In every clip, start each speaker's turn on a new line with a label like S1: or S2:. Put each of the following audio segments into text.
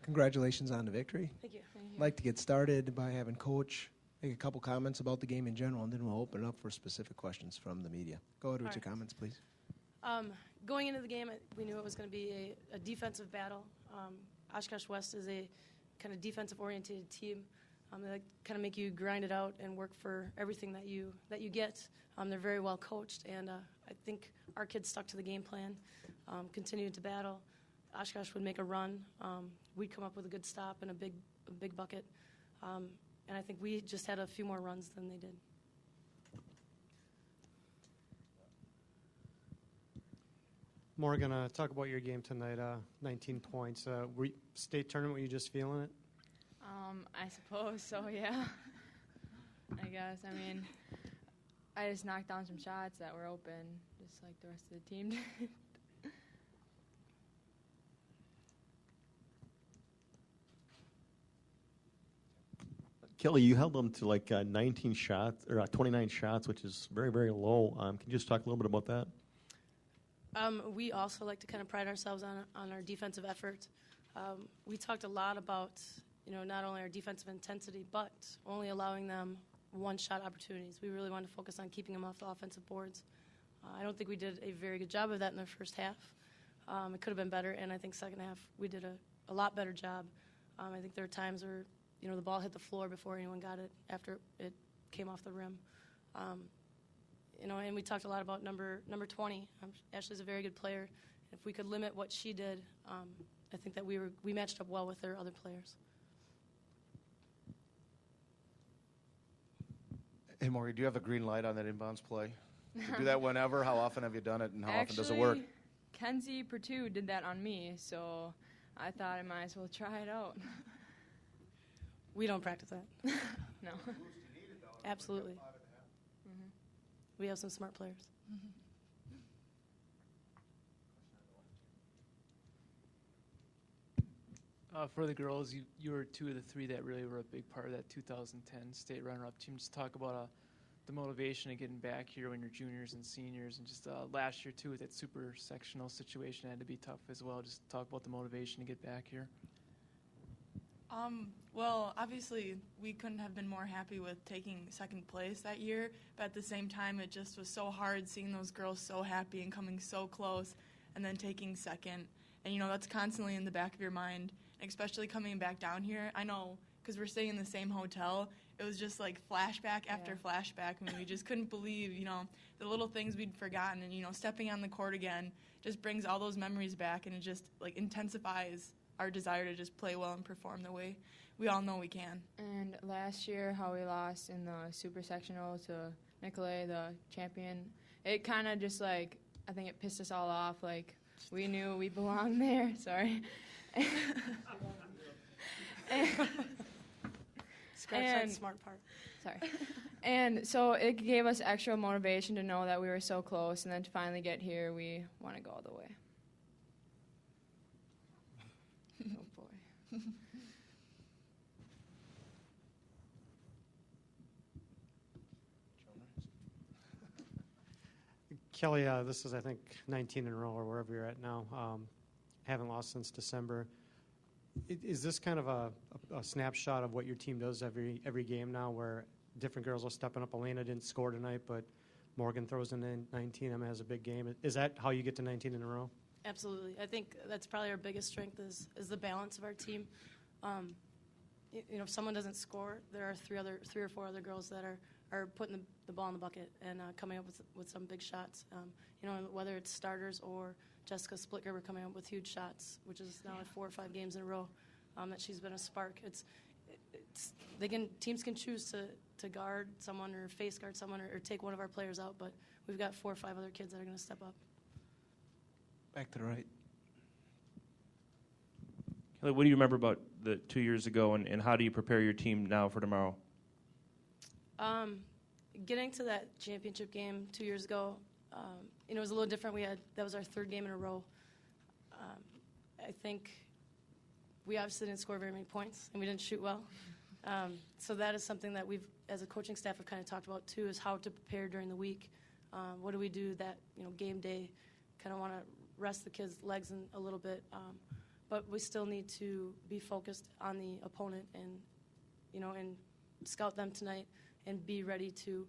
S1: Congratulations on the victory.
S2: Thank you.
S1: I'd like to get started by having Coach make a couple comments about the game in general, and then we'll open it up for specific questions from the media. Go ahead with your comments, please.
S2: Going into the game, we knew it was going to be a defensive battle. Oshkosh West is a kind of defensive-oriented team. They kind of make you grind it out and work for everything that you get. They're very well coached, and I think our kids stuck to the game plan, continued to battle. Oshkosh would make a run. We'd come up with a good stop and a big bucket. And I think we just had a few more runs than they did.
S3: Morgan, talk about your game tonight. 19 points. State tournament, were you just feeling it?
S4: I suppose so, yeah. I guess. I mean, I just knocked down some shots that were open, just like the rest of the team did.
S5: Kelly, you held them to like 19 shots or 29 shots, which is very, very low. Can you just talk a little bit about that?
S2: We also like to kind of pride ourselves on our defensive effort. We talked a lot about, not only our defensive intensity, but only allowing them one-shot opportunities. We really wanted to focus on keeping them off the offensive boards. I don't think we did a very good job of that in the first half. It could have been better, and I think second half we did a lot better job. I think there were times where the ball hit the floor before anyone got it after it came off the rim. And we talked a lot about number 20. Ashley's a very good player. If we could limit what she did, I think that we matched up well with their other players.
S6: Hey, Morgan, do you have a green light on that inbounds play? You do that whenever? How often have you done it, and how often does it work?
S4: Kenzie Pertu did that on me, so I thought I might as well try it out.
S2: We don't practice that.
S4: No.
S2: Absolutely. Mm-hmm. We have some smart players.
S7: For the girls, you were two of the three that really were a big part of that 2010 state runner-up team. Just talk about the motivation of getting back here when you're juniors and seniors, and just last year too with that super sectional situation had to be tough as well. Just talk about the motivation to get back here.
S8: Well, obviously, we couldn't have been more happy with taking second place that year, but at the same time, it just was so hard seeing those girls so happy and coming so close and then taking second. And, that's constantly in the back of your mind, especially coming back down here. I know, because we're staying in the same hotel, it was just like flashback after flashback. I mean, we just couldn't believe, the little things we'd forgotten. And, stepping on the court again just brings all those memories back, and it just, intensifies our desire to just play well and perform the way we all know we can.
S4: And last year, how we lost in the super sectional to Nicolay, the champion, it kind of just I think it pissed us all off. We knew we belonged there. Sorry.
S2: Scratch that smart part.
S4: Sorry. And so it gave us extra motivation to know that we were so close, and then to finally get here, we want to go all the way. Oh, boy.
S3: Kelly, this is, I think, 19 in a row or wherever you're at now. Haven't lost since December. Is this kind of a snapshot of what your team does every game now, where different girls are stepping up? Elena didn't score tonight, but Morgan throws in 19 and has a big game. Is that how you get to 19 in a row?
S2: Absolutely. I think that's probably our biggest strength is the balance of our team. If someone doesn't score, there are three or four other girls that are putting the ball in the bucket and coming up with some big shots. Whether it's starters or Jessica Splitger, coming up with huge shots, which is now 4 or 5 games in a row that she's been a spark. Teams can choose to guard someone or face guard someone or take one of our players out, but we've got 4 or 5 other kids that are going to step up.
S1: Back to the right.
S9: Kelly, what do you remember about the 2 years ago, and how do you prepare your team now for tomorrow?
S2: Getting to that championship game 2 years ago, it was a little different. That was our 3rd game in a row. I think we obviously didn't score very many points, and we didn't shoot well. So that is something that we've, as a coaching staff, have kind of talked about too, is how to prepare during the week. What do we do that game day? Kind of want to rest the kids' legs a little bit. but we still need to be focused on the opponent and, and scout them tonight and be ready to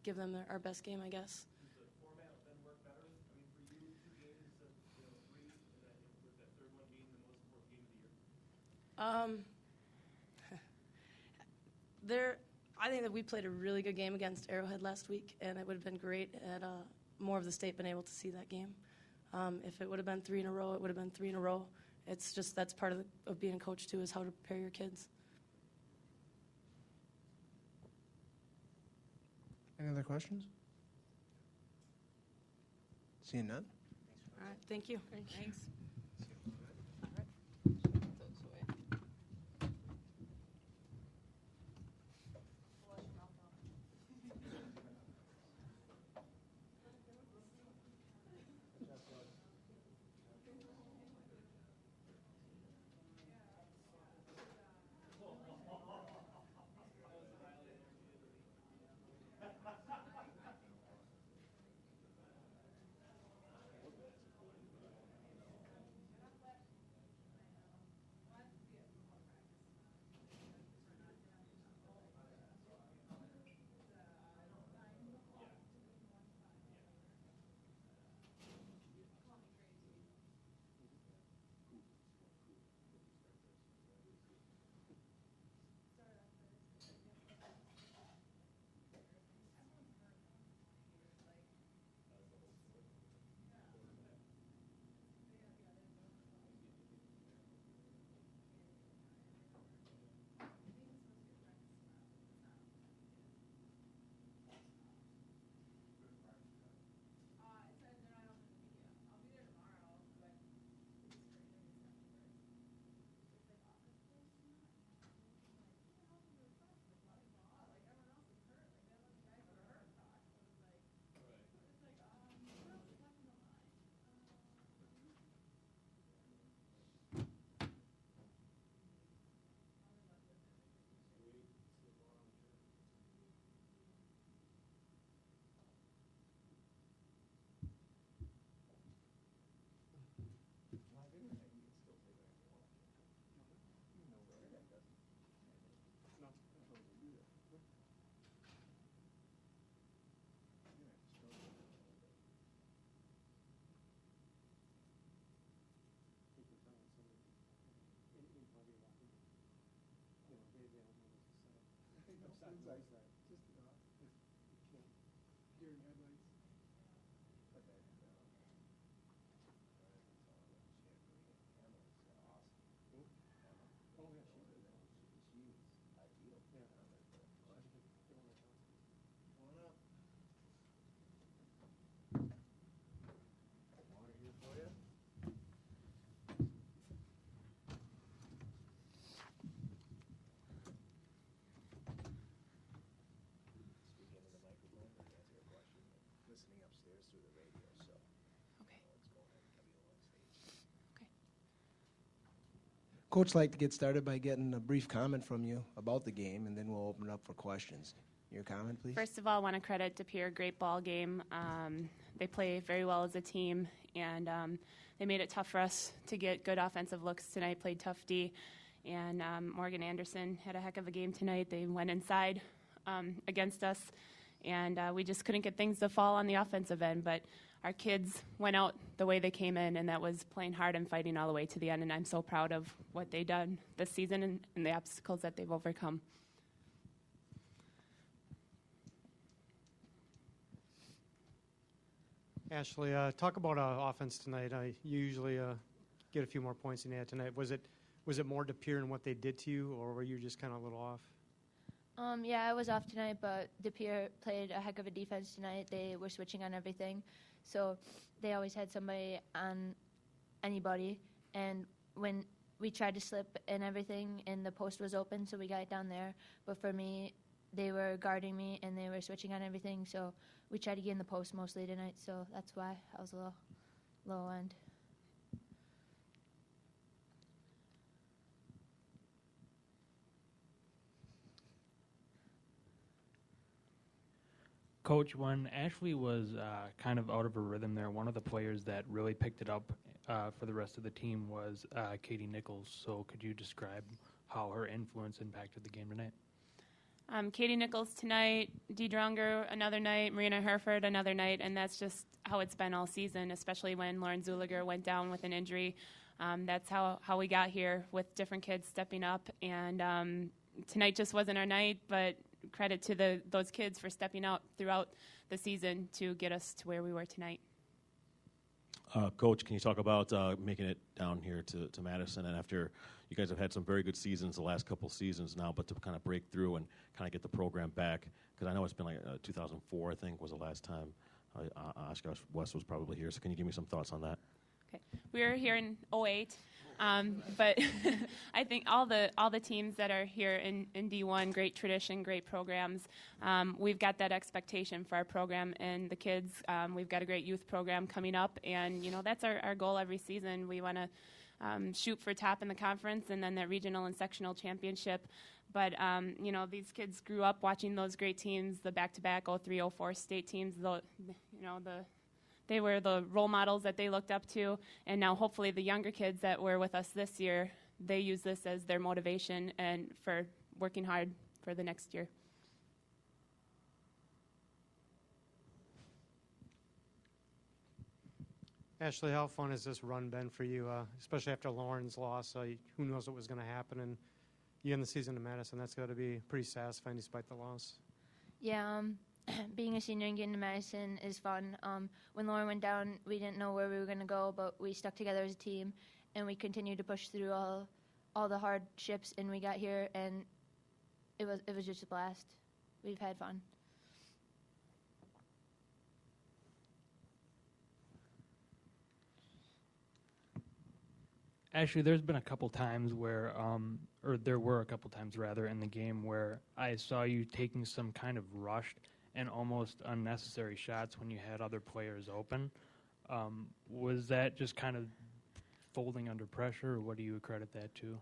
S2: give them our best game, I guess.
S9: Does the format then work better? I mean, for you, 2 games instead of 3, and then with that third one being the most important game of the year?
S2: I think that we played a really good game against Arrowhead last week, and it would have been great had more of the state been able to see that game. If it would have been 3 in a row, it would have been 3 in a row. It's just that's part of being a coach, too, is how to prepare your kids.
S1: Any other questions? Seeing none?
S2: All right, thank you.
S8: Thanks.
S1: Coach, like to get started by getting a brief comment from you about the game, and then we'll open it up for questions. Your comment, please.
S10: First of all, I want to credit DePere, great ball game. They play very well as a team, and they made it tough for us to get good offensive looks tonight, played tough D. And Morgan Anderson had a heck of a game tonight. They went inside against us, and we just couldn't get things to fall on the offensive end. But our kids went out the way they came in, and that was playing hard and fighting all the way to the end. And I'm so proud of what they done this season and the obstacles that they've overcome.
S3: Ashley, talk about offense tonight. You usually get a few more points than you had tonight. Was it more DePere in what they did to you, or were you just kind of a little off?
S11: Yeah, I was off tonight, but DePere played a heck of a defense tonight. They were switching on everything, so they always had somebody on anybody. And when we tried to slip and everything, and the post was open, so we got it down there. But for me, they were guarding me, and they were switching on everything, so we tried to get in the post mostly tonight, so that's why I was a little low end.
S12: Coach, when Ashley was kind of out of her rhythm there, one of the players that really picked it up for the rest of the team was Katie Nichols. So could you describe how her influence impacted the game tonight?
S10: Katie Nichols tonight, Dee Drunger another night, Marina Herford another night, and that's just how it's been all season, especially when Lauren Zuliger went down with an injury. That's how we got here, with different kids stepping up. And tonight just wasn't our night, but credit to those kids for stepping out throughout the season to get us to where we were tonight.
S13: Coach, can you talk about making it down here to Madison, and after you guys have had some very good seasons the last couple seasons now, but to kind of break through and kind of get the program back, because I know it's been like 2004, I think, was the last time Oshkosh West was probably here. So can you give me some thoughts on that?
S10: Okay. We were here in 08, but I think all the teams that are here in D1, great tradition, great programs. We've got that expectation for our program and the kids. We've got a great youth program coming up, and that's our goal every season. We want to shoot for top in the conference and then that regional and sectional championship. But these kids grew up watching those great teams, the back-to-back 03, 04 state teams. They were the role models that they looked up to, and now hopefully the younger kids that were with us this year, they use this as their motivation and for working hard for the next year.
S3: Ashley, how fun has this run been for you, especially after Lauren's loss? Who knows what was going to happen, and you end the season in Madison. That's got to be pretty satisfying despite the loss.
S11: Yeah, being a senior and getting to Madison is fun. When Lauren went down, we didn't know where we were going to go, but we stuck together as a team, and we continued to push through all the hardships, and we got here, and it was just a blast. We've had fun.
S12: Actually, there's been a couple times where, or there were a couple times rather in the game where I saw you taking some kind of rushed and almost unnecessary shots when you had other players open. Was that just kind of folding under pressure, or what do you accredit that to?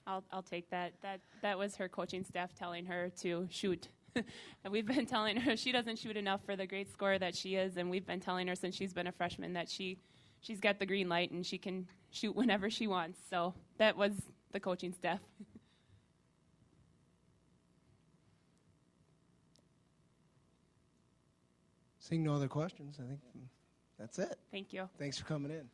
S10: I'll take that. That was her coaching staff telling her to shoot. And we've been telling her she doesn't shoot enough for the great scorer that she is, and we've been telling her since she's been a freshman that she's got the green light and she can shoot whenever she wants. So that was the coaching staff.
S1: Seeing no other questions, I think that's it.
S10: Thank you.
S1: Thanks for coming in.